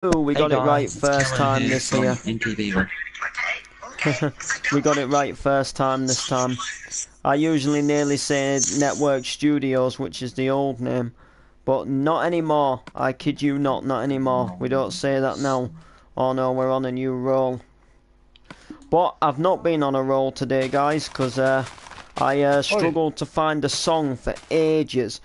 Ooh, we Hey got it right guys, it's first Kellen time here this from here. NTV. We got it right first time this time. I usually nearly say Network Studios, which is the old name, but not anymore. I kid you not, not anymore. We don't say that now. Oh no, we're on a new roll. But I've not been on a roll today, guys, because I Oi. struggled to find a song for ages.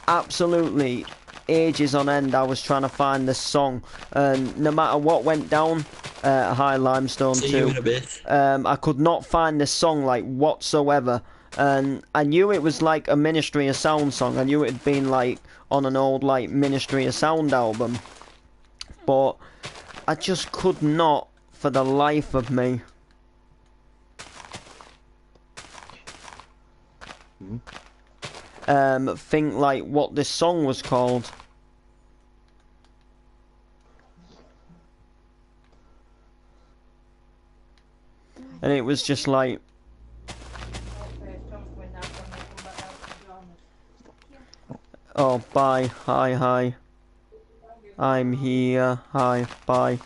Absolutely ages on end I was trying to find this song, and no matter what went down, High Limestone See you 2, in a bit. I could not find this song like whatsoever. And I knew it was like a Ministry of Sound song. I knew it had been like on an old like Ministry of Sound album, but I just could not for the life of me think like what this song was called. And it was just like, oh, bye, hi, I'm here, hi, bye.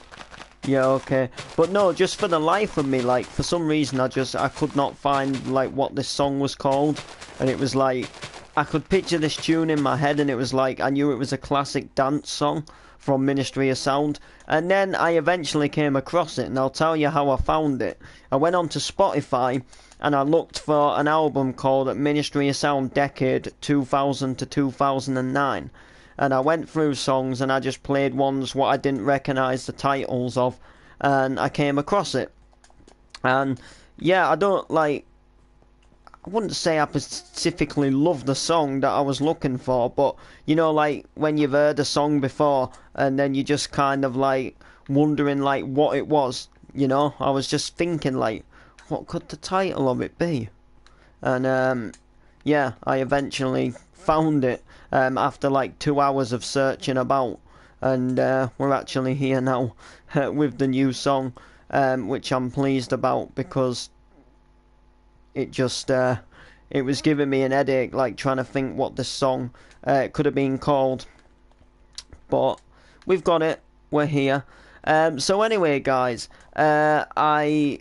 Yeah, okay. But no, just for the life of me, like, for some reason I could not find, like, what this song was called. And it was like, I could picture this tune in my head, and it was like, I knew it was a classic dance song from Ministry of Sound. And then I eventually came across it, and I'll tell you how I found it. I went onto Spotify, and I looked for an album called Ministry of Sound Decade 2000 to 2009. And I went through songs, and I just played ones what I didn't recognise the titles of, and I came across it. And yeah, I wouldn't say I specifically love the song that I was looking for, but you know, like when you've heard a song before and then you just kind of like wondering like what it was, you know, I was just thinking like, what could the title of it be? And yeah, I eventually found it after like 2 hours of searching about, and we're actually here now with the new song, which I'm pleased about because it just it was giving me an headache, like trying to think what this song could have been called. But we've got it. We're here. So anyway, guys, I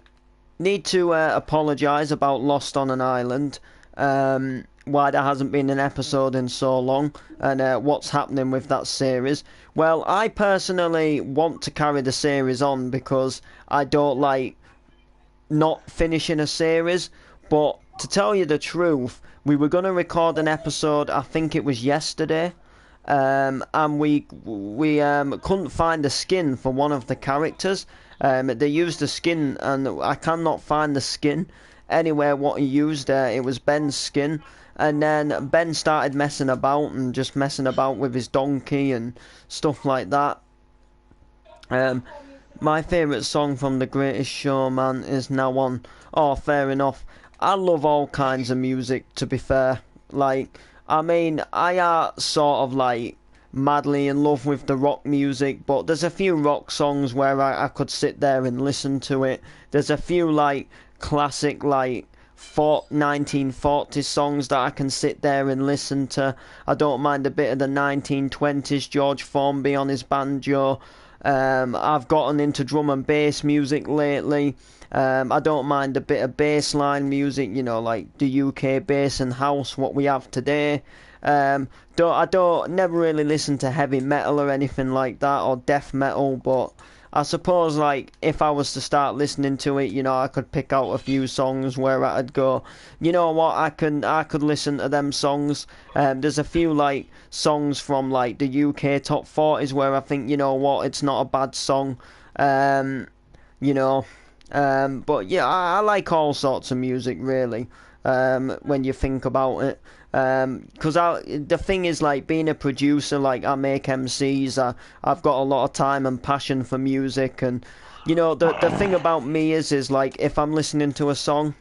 need to apologise about Lost on an Island. Why there hasn't been an episode in so long, and what's happening with that series. Well, I personally want to carry the series on because I don't like not finishing a series. But to tell you the truth, we were going to record an episode, I think it was yesterday, and we couldn't find a skin for one of the characters. They used a skin, and I cannot find the skin anywhere. What he used, it was Ben's skin, and then Ben started messing about and just messing about with his donkey and stuff like that. My favourite song from The Greatest Showman is now on. Oh, fair enough. I love all kinds of music, to be fair. Like, I mean, I are sort of like madly in love with the rock music, but there's a few rock songs where I could sit there and listen to it. There's a few like classic like 1940s songs that I can sit there and listen to. I don't mind a bit of the 1920s George Formby on his banjo. I've gotten into drum and bass music lately. I don't mind a bit of bassline music, you know, like the UK bass and house, what we have today. I don't never really listen to heavy metal or anything like that, or death metal, but I suppose like if I was to start listening to it, you know, I could pick out a few songs where I'd go, you know what, I could listen to them songs. There's a few like songs from like the UK top 40s where I think, you know what, it's not a bad song. You know, but yeah, I like all sorts of music really. When you think about it. Because the thing is, like, being a producer, like, I make MCs, I've got a lot of time and passion for music, and, you know, the thing about me is, like, if I'm listening to a song,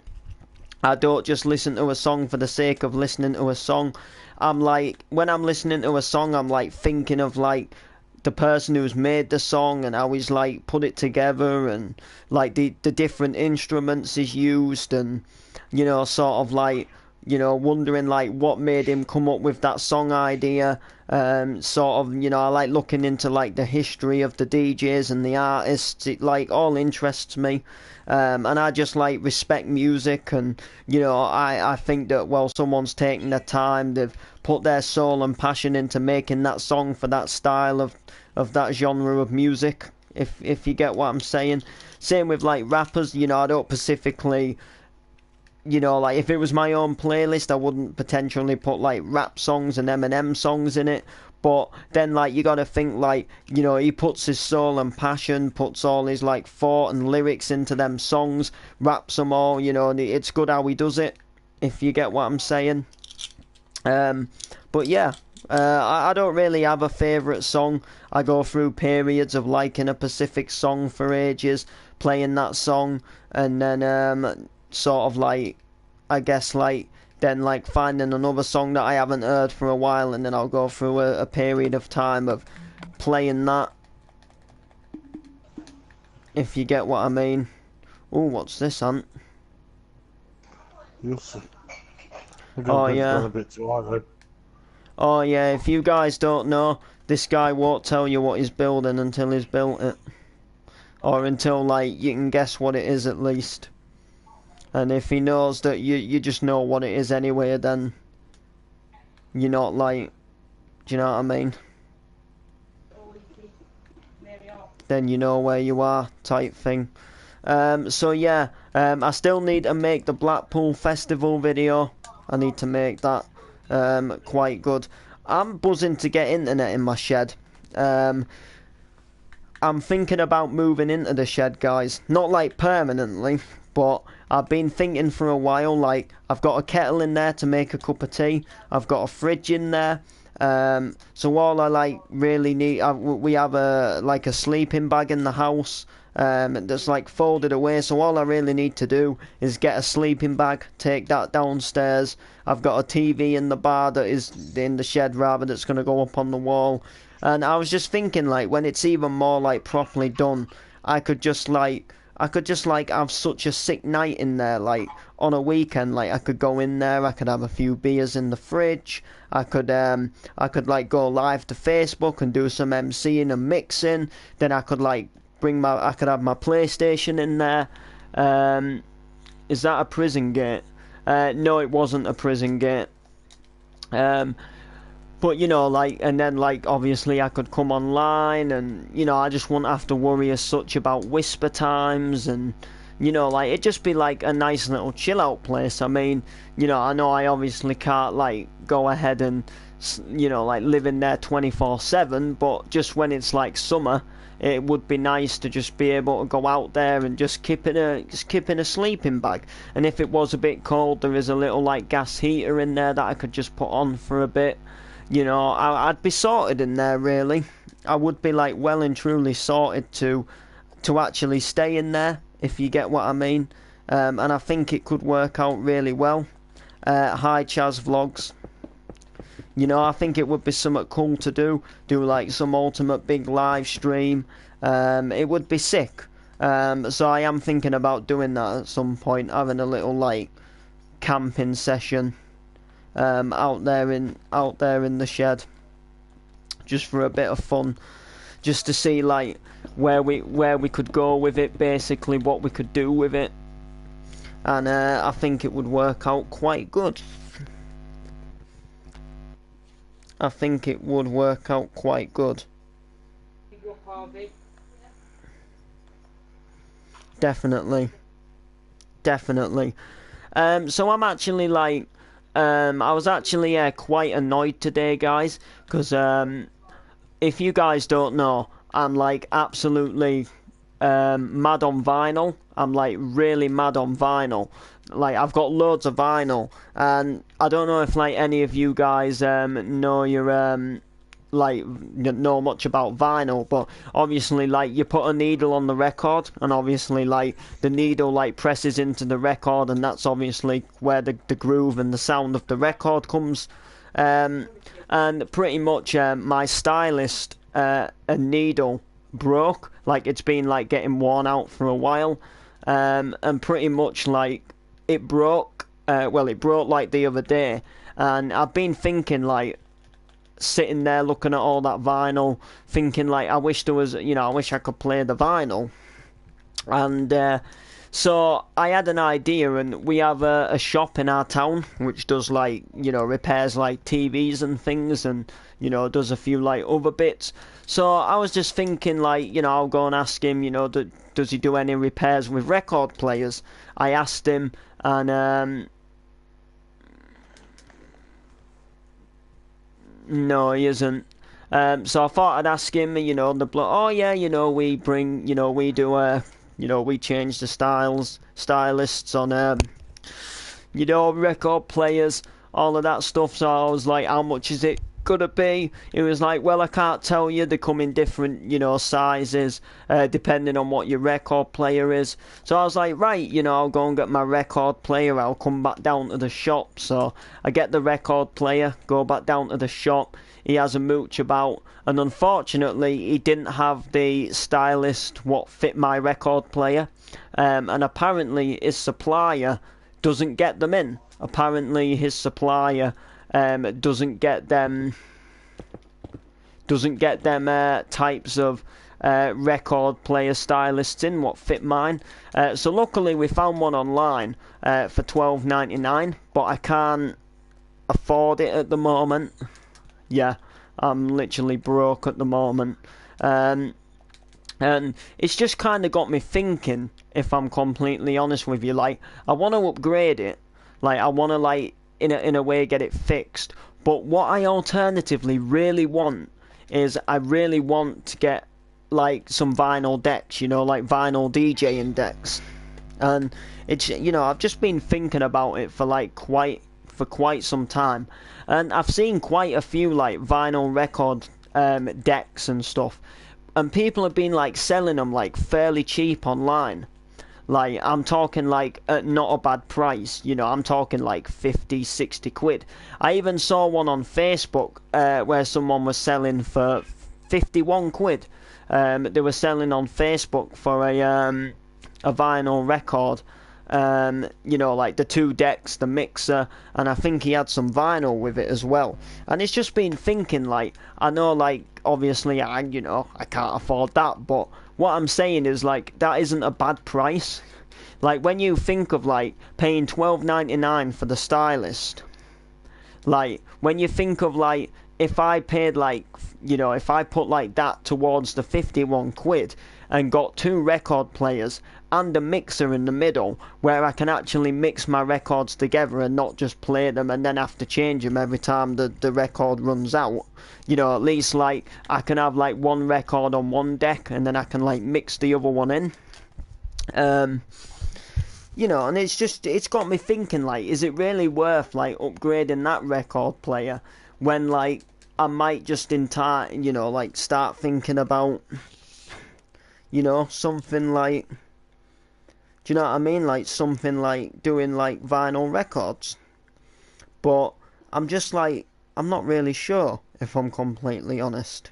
I don't just listen to a song for the sake of listening to a song. I'm like, when I'm listening to a song, I'm like thinking of like the person who's made the song and how he's like put it together, and like the different instruments he's used, and you know, sort of like you know, wondering like what made him come up with that song idea. Sort of, you know, I like looking into like the history of the DJs and the artists. It like all interests me. And I just like respect music, and you know, I think that, well, someone's taken their time, they've put their soul and passion into making that song for that style of that genre of music, if you get what I'm saying. Same with like rappers, you know, I don't specifically, you know, like if it was my own playlist, I wouldn't potentially put like rap songs and Eminem songs in it. But then, like, you gotta think, like, you know, he puts his soul and passion, puts all his, like, thought and lyrics into them songs, raps them all, you know, and it's good how he does it, if you get what I'm saying. But yeah, I don't really have a favourite song. I go through periods of liking a specific song for ages, playing that song, and then sort of like, I guess like, then like finding another song that I haven't heard for a while, and then I'll go through a period of time of playing that, if you get what I mean. Oh, what's this, Ant? You'll see. Oh yeah. A bit too high, Oh yeah, if you guys don't know, this guy won't tell you what he's building until he's built it. Or until, like, you can guess what it is at least. And if he knows that you just know what it is anyway, then you're not like, do you know what I mean? Then you know where you are, type thing. So yeah, I still need to make the Blackpool Festival video. I need to make that quite good. I'm buzzing to get internet in my shed. I'm thinking about moving into the shed, guys. Not like permanently, but I've been thinking for a while. Like, I've got a kettle in there to make a cup of tea. I've got a fridge in there. So all I like really need, we have a sleeping bag in the house that's like folded away. So all I really need to do is get a sleeping bag, take that downstairs. I've got a TV in the bar that is in the shed rather, that's going to go up on the wall. And I was just thinking, like, when it's even more like properly done, I could just like have such a sick night in there, like on a weekend. Like, I could go in there, I could have a few beers in the fridge, I could like go live to Facebook and do some MCing and mixing. Then I could like I could have my PlayStation in there. Is that a prison gate? No, it wasn't a prison gate. But, you know, like, and then, like, obviously I could come online, and, you know, I just wouldn't have to worry as such about whisper times, and, you know, like, it'd just be, like, a nice little chill-out place. I mean, you know I obviously can't, like, go ahead and, you know, like, live in there 24/7, but just when it's, like, summer, it would be nice to just be able to go out there and just keep in a sleeping bag. And if it was a bit cold, there is a little, like, gas heater in there that I could just put on for a bit. You know, I'd be sorted in there, really. I would be, like, well and truly sorted to actually stay in there, if you get what I mean. And I think it could work out really well. Hi, Chaz Vlogs. You know, I think it would be something cool to do. Do, like, some ultimate big live stream. It would be sick. So I am thinking about doing that at some point, having a little, like, camping session. Out there in the shed, just for a bit of fun, just to see like where we could go with it, basically what we could do with it, and I think it would work out quite good. I think it would work out quite good. Definitely. So I'm actually like, I was actually quite annoyed today, guys, because if you guys don't know, I'm like absolutely mad on vinyl. I'm like really mad on vinyl. Like, I've got loads of vinyl, and I don't know if like any of you guys know your like know much about vinyl, but obviously like you put a needle on the record, and obviously like the needle like presses into the record, and that's obviously where the groove and the sound of the record comes. And pretty much my stylist a needle broke. Like, it's been like getting worn out for a while, and pretty much like it broke well, it broke like the other day, and I've been thinking like sitting there looking at all that vinyl, thinking like I wish there was, I wish I could play the vinyl, and so I had an idea, and we have a shop in our town which does like repairs like TVs and things, and does a few like other bits. So I was just thinking like I'll go and ask him, does he do any repairs with record players? I asked him, and no, he isn't. So I thought I'd ask him, oh yeah, we bring, we do we change the stylists on, record players, all of that stuff. So I was like, how much is it gonna be? It was like, well, I can't tell you. They come in different, sizes, depending on what your record player is. So I was like, right, I'll go and get my record player. I'll come back down to the shop. So I get the record player, go back down to the shop. He has a mooch about, and unfortunately he didn't have the stylist what fit my record player, and apparently his supplier doesn't get them in. Apparently his supplier doesn't get them types of record player stylists in what fit mine. So luckily we found one online for $12.99, but I can't afford it at the moment. Yeah, I'm literally broke at the moment. And it's just kind of got me thinking, if I'm completely honest with you. Like, I want to upgrade it. Like, I want to, like, in a way get it fixed. But what I alternatively really want is I really want to get, like, some vinyl decks, like vinyl DJing decks. And it's, I've just been thinking about it for, like, quite some time, and I've seen quite a few like vinyl record decks and stuff, and people have been like selling them like fairly cheap online. Like, I'm talking like at not a bad price, I'm talking like 50-60 quid. I even saw one on Facebook where someone was selling for 51 quid. They were selling on Facebook for a vinyl record. Like the two decks, the mixer, and I think he had some vinyl with it as well. And it's just been thinking, like, I know, like, obviously I can't afford that, but what I'm saying is, like, that isn't a bad price. Like, when you think of, like, paying $12.99 for the stylist, like, when you think of, like, if I paid, like, if I put, like, that towards the 51 quid and got two record players and a mixer in the middle where I can actually mix my records together and not just play them and then have to change them every time the record runs out, at least, like, I can have, like, one record on one deck and then I can, like, mix the other one in. And it's got me thinking, like, is it really worth, like, upgrading that record player when, like, I might just in time, like, start thinking about, something like, do you know what I mean? Like, something like doing, like, vinyl records. But I'm just, like, I'm not really sure, if I'm completely honest.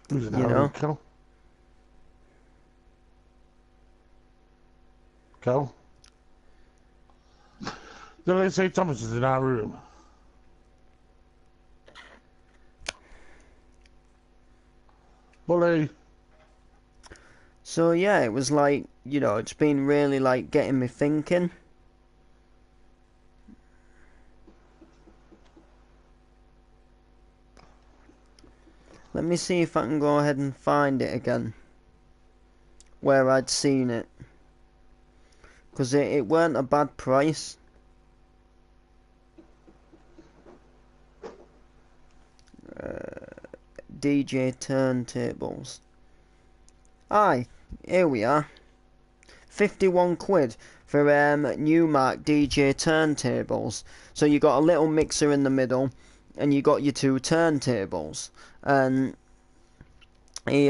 Who's in Harry Kel? Kel? Did they say Thomas is in our room? Bully. So yeah, it was like, it's been really like getting me thinking. Let me see if I can go ahead and find it again, where I'd seen it, because it weren't a bad price. DJ turntables. Aye, here we are. 51 quid for Newmark DJ turntables. So you got a little mixer in the middle, and you got your two turntables. And he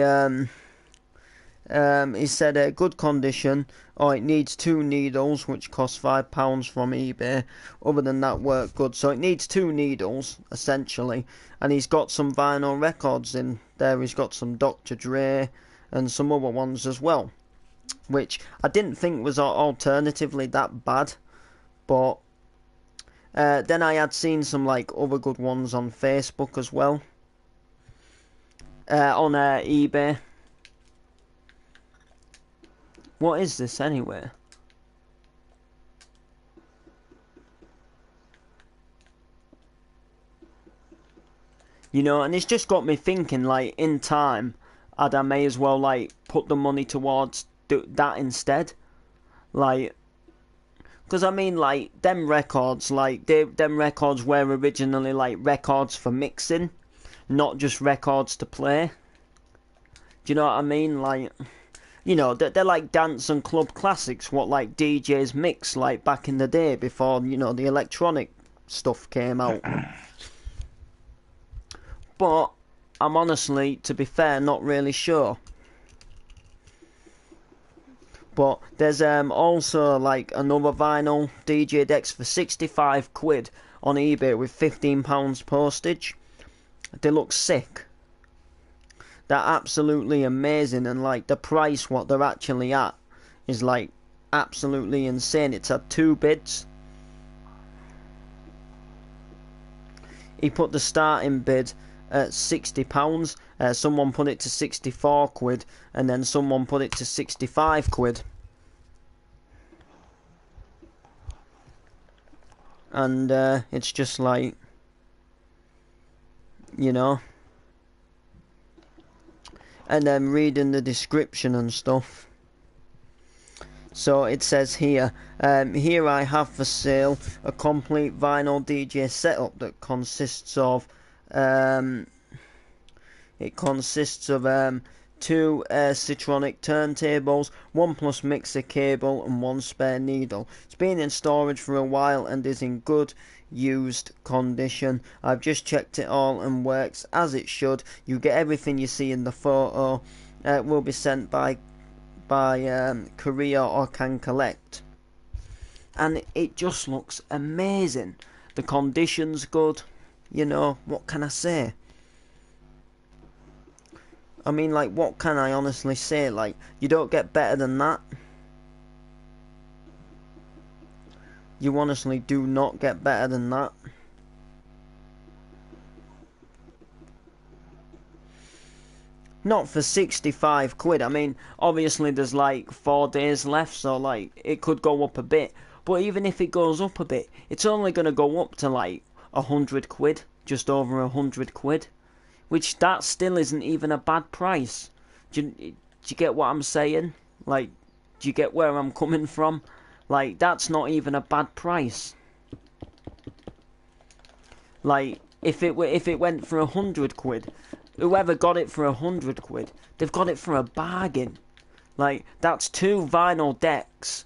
He said good condition. Oh, it needs 2 needles, which cost £5 from eBay. Other than that, work good. So it needs 2 needles, essentially. And he's got some vinyl records in there. He's got some Dr. Dre and some other ones as well, which I didn't think was alternatively that bad. But then I had seen some like other good ones on Facebook as well. On eBay. What is this anyway? You know, and it's just got me thinking, like, in time, I may as well, like, put the money towards that instead. Like, because I mean, like, them records, like, them records were originally, like, records for mixing, not just records to play. Do you know what I mean? Like, you know, they're like dance and club classics, what, like, DJs mix, like, back in the day before, you know, the electronic stuff came out. But I'm honestly, to be fair, not really sure. But there's also like another vinyl DJ decks for 65 quid on eBay with £15 postage. They look sick. They're absolutely amazing, and like the price what they're actually at is like absolutely insane. It's at 2 bids. He put the starting bid at £60. Someone put it to 64 quid, and then someone put it to 65 quid. And it's just like, you know. And then reading the description and stuff. So it says here, here I have for sale a complete vinyl DJ setup that consists of 2 Citronic turntables, 1 plus mixer cable and 1 spare needle. It's been in storage for a while and is in good used condition. I've just checked it all and works as it should. You get everything you see in the photo. It will be sent by courier or can collect. And it just looks amazing. The condition's good. You know, what can I say? I mean, like, what can I honestly say? Like, you don't get better than that. You honestly do not get better than that. Not for 65 quid. I mean, obviously there's like 4 days left, so like, it could go up a bit. But even if it goes up a bit, it's only going to go up to like 100 quid. Just over 100 quid. Which, that still isn't even a bad price. Do you get what I'm saying? Like, do you get where I'm coming from? Like, that's not even a bad price. Like, if it went for 100 quid, whoever got it for 100 quid, they've got it for a bargain. Like, that's 2 vinyl decks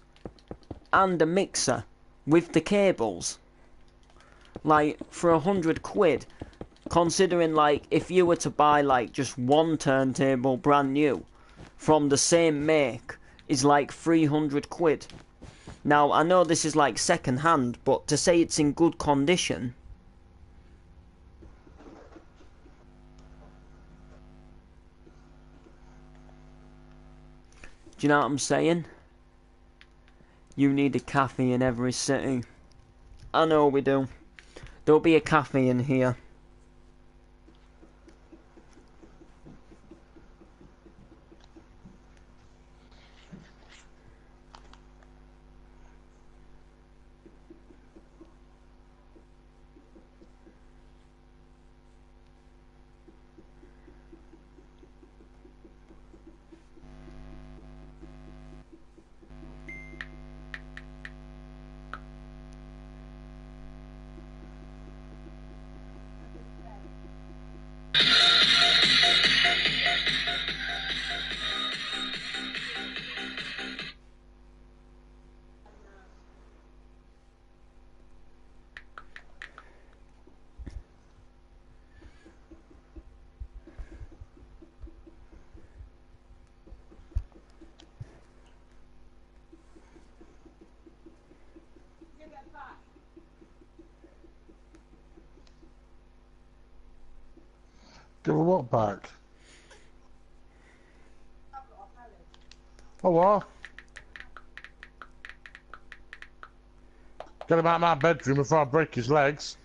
and a mixer with the cables. Like, for 100 quid, considering, like, if you were to buy, like, just 1 turntable brand new from the same make, is like 300 quid. Now, I know this is like second hand, but to say it's in good condition, do you know what I'm saying? You need a cafe in every city. I know we do. There'll be a cafe in here. Give her what back? Oh, what? Get him out of my bedroom before I break his legs.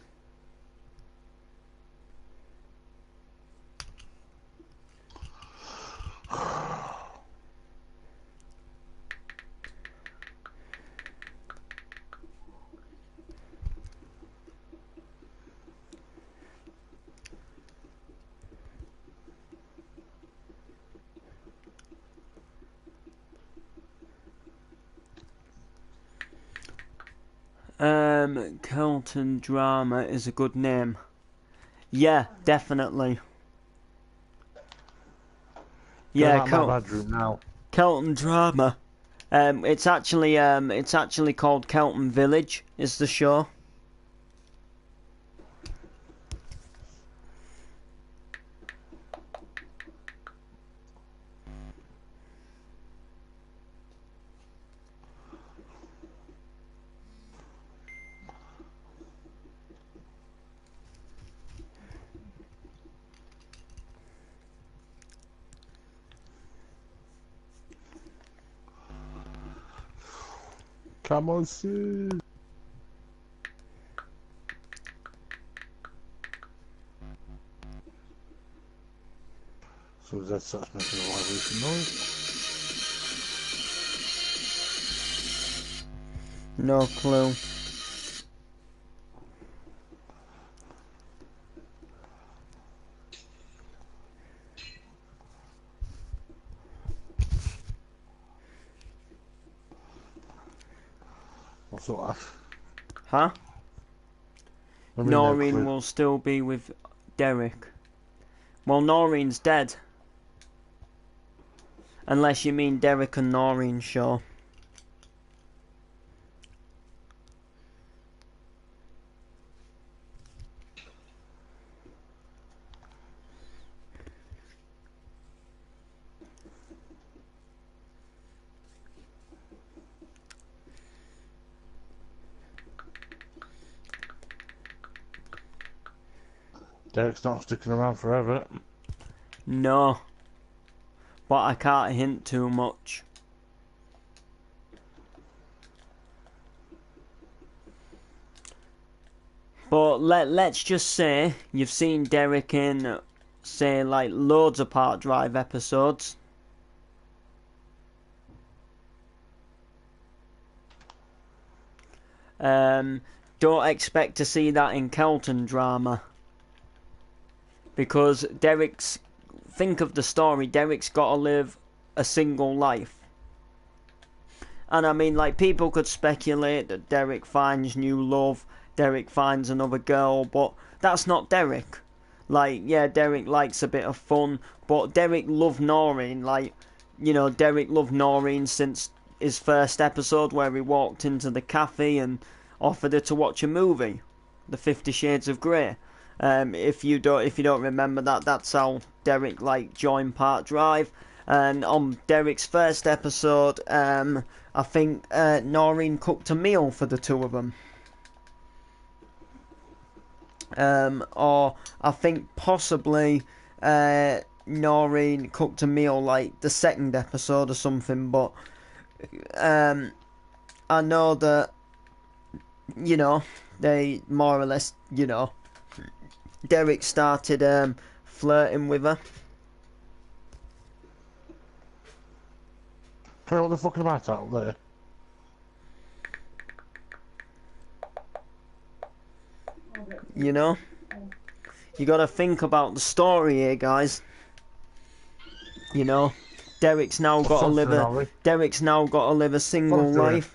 Kelton Drama is a good name. Yeah, definitely. Yeah, Get him out of my bedroom now. Kelton Drama. It's actually called Kelton Village. Is the show? Come on, Sue. So that starts making a vibration noise. No clue. What's that? Huh? I mean, Noreen will still be with Derek. Well, Noreen's dead. Unless you mean Derek and Noreen show. Derek's not sticking around forever. No. But I can't hint too much. But let's just say you've seen Derek in, say, like loads of Park Drive episodes. Don't expect to see that in Kelton Drama. Because think of the story, Derek's got to live a single life. And I mean, like, people could speculate that Derek finds new love, Derek finds another girl, but that's not Derek. Like, yeah, Derek likes a bit of fun, but Derek loved Noreen, like, you know, Derek loved Noreen since his first episode where he walked into the cafe and offered her to watch a movie, The 50 Shades of Grey. If you don't remember that, that's how Derek like joined Park Drive. And on Derek's first episode, I think Noreen cooked a meal for the two of them. Or I think possibly Noreen cooked a meal like the second episode or something. But I know that, you know, they more or less, you know, Derek started flirting with her. What the fuck about out there? You know? You gotta think about the story here, guys. You know? Derek's now got to live a single life.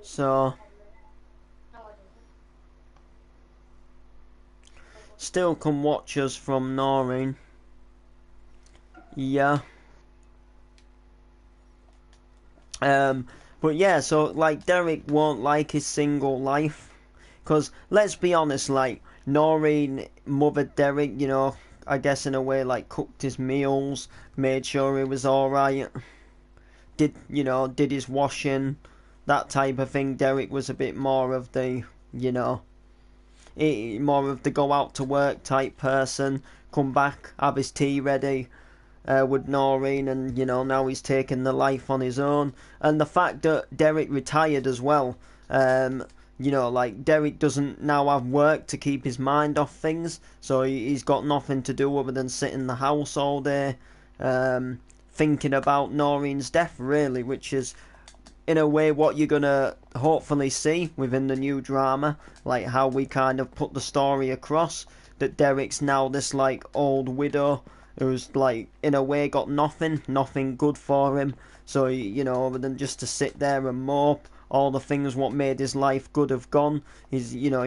So still can watch us from Noreen. Yeah. But yeah, so like Derek won't like his single life, because let's be honest, like Noreen mothered Derek, you know, I guess in a way, like cooked his meals, made sure he was alright, did his washing, that type of thing. Derek was a bit more of the, you know, more of the go out to work type person, come back, have his tea ready, with Noreen, and you know now he's taking the life on his own. And the fact that Derek retired as well, you know, like Derek doesn't now have work to keep his mind off things, so he's got nothing to do other than sit in the house all day, thinking about Noreen's death, really, which is in a way what you're gonna hopefully see within the new drama, like how we kind of put the story across that Derek's now this like old widow who's like in a way got nothing good for him. So you know, other than just to sit there and mope, all the things what made his life good have gone. He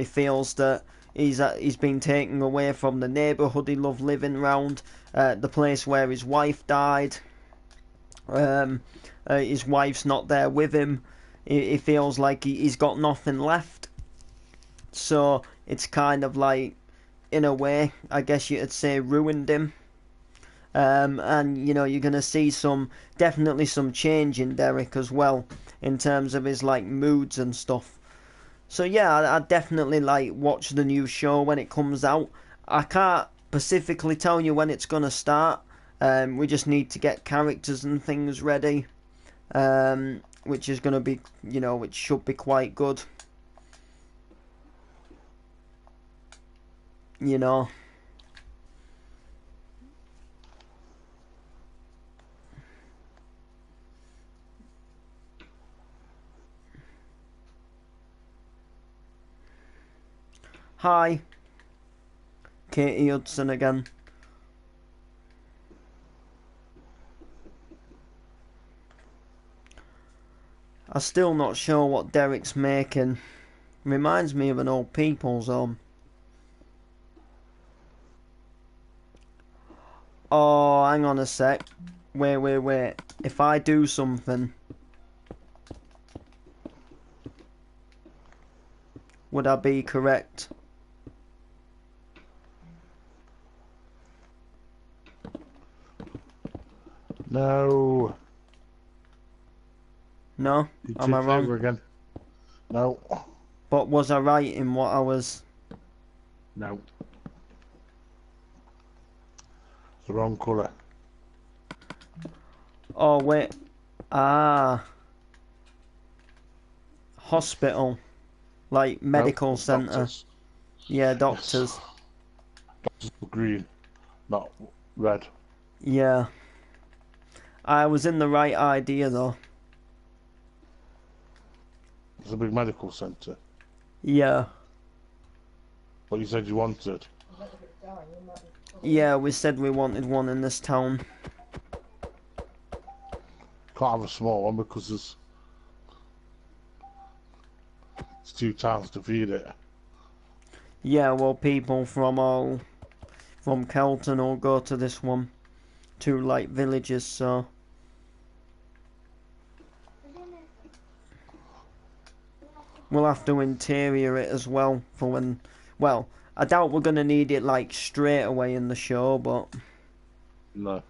feels that he's been taken away from the neighbourhood he loved living round, the place where his wife died. His wife's not there with him. He feels like he's got nothing left. So it's kind of like, in a way, I guess you could say, ruined him. And you know, you're gonna see definitely some change in Derek as well, in terms of his like moods and stuff. So yeah, I definitely like watch the new show when it comes out. I can't specifically tell you when it's gonna start. We just need to get characters and things ready, which is gonna be, you know, which should be quite good. You know. Hi, Katie Hudson again. I'm still not sure what Derek's making. Reminds me of an old people's home. Oh, hang on a sec. Wait. If I do something, would I be correct? No. No? You Am I took wrong? over again. No. But was I right in what I was... No. It's the wrong colour. Oh, wait. Ah. Hospital. Like, medical No, centre. doctors. Yeah, Yes. doctors. Doctors were green, not red. Yeah. I was in the right idea, though. It's a big medical centre. Yeah. What you said you wanted. Yeah, we said we wanted one in this town. Can't have a small one because it's 2 towns to feed it. Yeah, well, people from Kelton will go to this one. 2 like villages, so... We'll have to interior it as well for when... Well, I doubt we're going to need it like straight away in the show, but... No.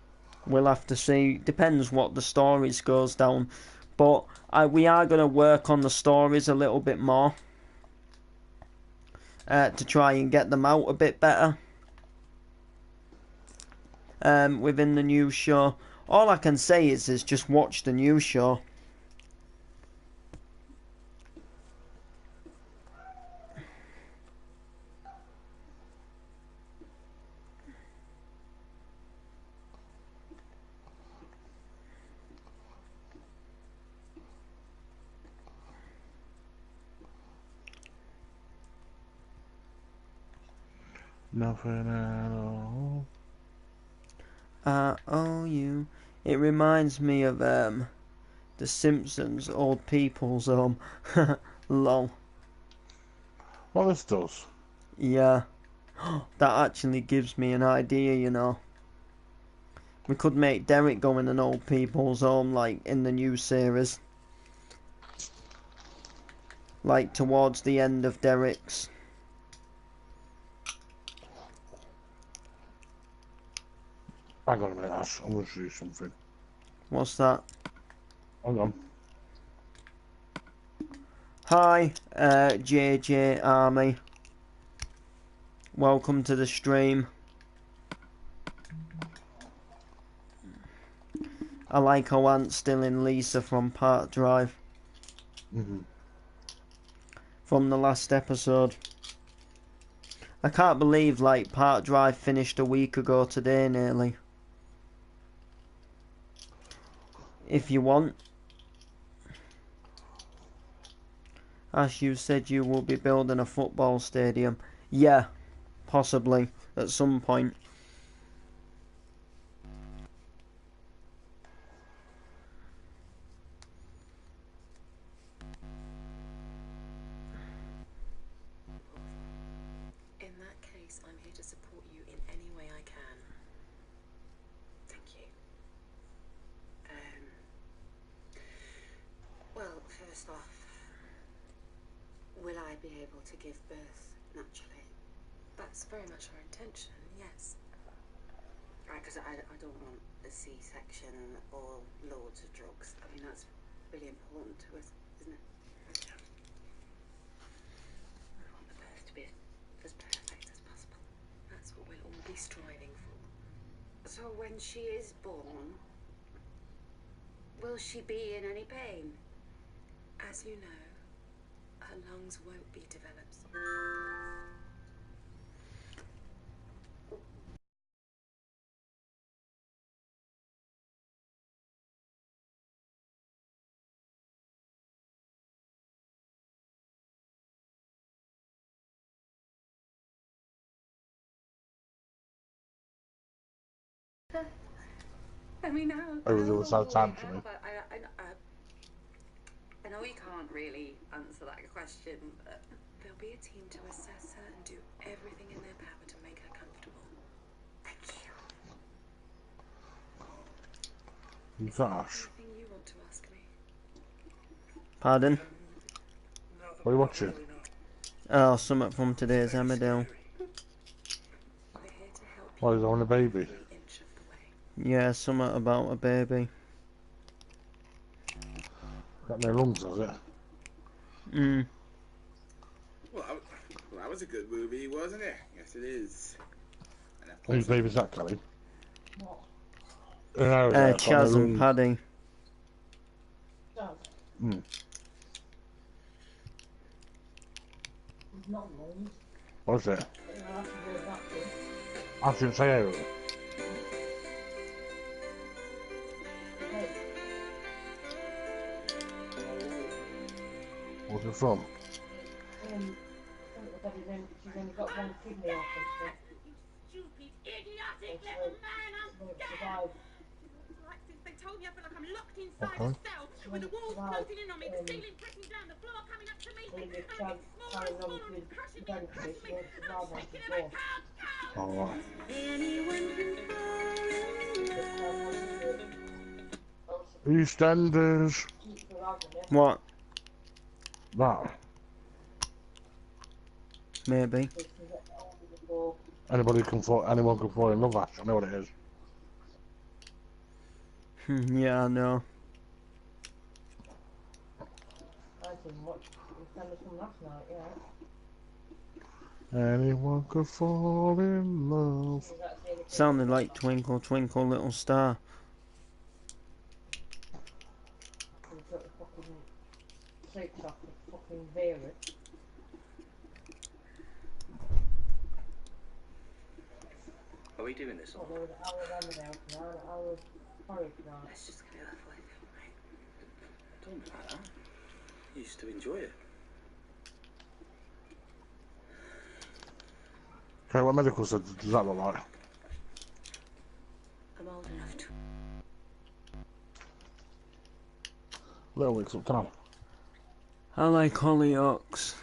We'll have to see. Depends what the stories goes down. But we are going to work on the stories a little bit more. To try and get them out a bit better. Within the new show. All I can say is just watch the new show. Nothing at all. I owe you. It reminds me of The Simpsons Old People's Home. Lol. Well, this does. Yeah. That actually gives me an idea, you know. We could make Derek go in an old people's home, like in the new series. Like towards the end of Derek's. Hang on a minute, Ash. I'm going to show you something. What's that? Hang on. Hi, JJ Army. Welcome to the stream. I like how Ant's still in Lisa from Park Drive. From the last episode. I can't believe, like, Park Drive finished a week ago today, nearly. If you want. Ash, you said you will be building a football stadium. Yeah, possibly, at some point. In that case, I'm here to support you in any way I can. Thank you. Well, first off, will I be able to give birth naturally? That's very much our intention, yes. Right, because I don't want a C-section or loads of drugs. I mean, that's really important to us, isn't it? We want the birth to be as perfect as possible. That's what we'll all be striving for. So when she is born, will she be in any pain? As you know, her lungs won't be developed. I mean, I really was out of time for me. I know you can't really answer that question, but there'll be a team to assess her and do everything in their power to make her comfortable. Thank you. Gosh. Anything you want to ask me? Pardon? What are you watching? Oh, something from today's Emmerdale. We're here to help Why you is on a baby? every inch of the way. Yeah, something about a baby. Got no lungs, has it? Well, that was a good movie, wasn't it? Yes, it is. And of Whose course, baby's that, Kelly? What? Chaz and Paddy. Does? Hmm. He's not lungs. What is it? I'll have to go back to him. I shouldn't say it. Hey, What's it from? I think that she's only got one kidney or something. You stupid, idiotic It's little man, I'm won't scared. survive. Like since they told me, I feel like I'm locked inside Okay. a cell with the walls closing in on me, the ceiling pressing down, the floor coming up to me, When and you I'm can't getting smaller carry and on smaller with and crushing me and benefits, crushing me, you and won't I'm survive shaking after and I can't go. Alright. Anyone can fall in love. EastEnders. keep surviving it. What? That. Maybe. So she can get older before Anyone can fall in love, Ash. I know what it is. Yeah, I know. I didn't watch the Sanders from last night, yeah. Anyone could fall in love. Was that the only thing Sounded that like Twinkle Twinkle Little Star. we took the fucking seats off the fucking Vera? Are we doing this? What, there was an hour of Emmerdale tonight, an hour of Forest tonight. Let's just get it off with, right? Don't be like that. You used to enjoy it. Okay, what medical said does that look like? I'm old enough to. Little Wicks up town. I like Hollyoaks.